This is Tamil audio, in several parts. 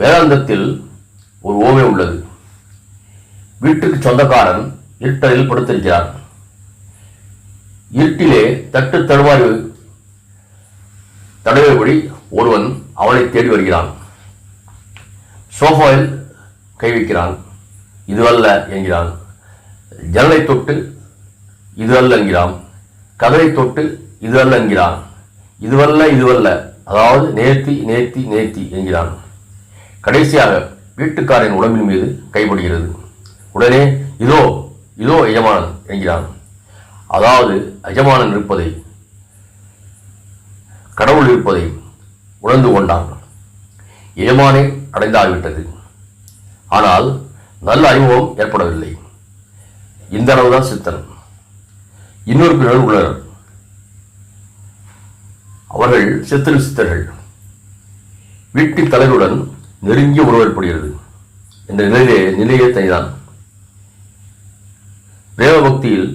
வேதாந்தத்தில் ஒரு ஓமை உள்ளது. வீட்டுக்கு சொந்தக்காரன் இருட்டறையில் படுத்திருக்கிறான். இருட்டிலே தட்டு தடவையபடி ஒருவன் அவனை தேடி வருகிறான். சோஃபாவில் கை வைக்கிறான். இதுவல்ல என்கிறான். ஜன்னலை தொட்டு இது அல்ல என்கிறான். கதவை தொட்டு இது அல்ல என்கிறான். இதுவல்ல, அதாவது நேர்த்தி என்கிறான். கடைசியாக வீட்டுக்காரன் உடம்பின் மீது கைப்படுகிறது. உடனே இதோ எஜமானன் என்கிறான். அதாவது எஜமானன் இருப்பதை, கடவுள் இருப்பதை உணர்ந்து கொண்டான். எஜமானை அடைந்தாகிவிட்டது. ஆனால் நல்ல அறிமுகம் ஏற்படவில்லை. இந்த அளவுதான் சித்தன். இன்னொரு பிறர் உள்ளனர். அவர்கள் சித்தர்கள். வீட்டின் தலைவருடன் நெருங்கிய உறவு ஏற்படுகிறது. என்ற நிலையே தனிதான். பிரேம பக்தியில்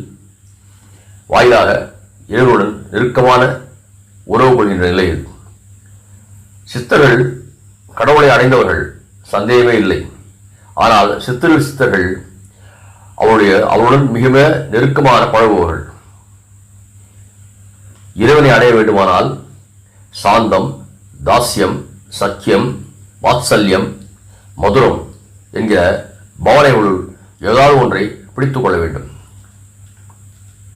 வாயிலாக இறைவனுடன் நெருக்கமான உறவு கொள்கின்ற நிலையில் சித்தர்கள் கடவுளை அடைந்தவர்கள், சந்தேகமே இல்லை. ஆனால் சித்தர்கள் அவருடன் மிக நெருக்கமான பழகுபவர்கள். இறைவனை அடைய வேண்டுமானால் சாந்தம், தாஸ்யம், சக்கியம், வாத்சல்யம், மதுரம் என்கிற பாவனைகளுள் ஏதாவது ஒன்றை பிடித்துக் கொள்ள வேண்டும்.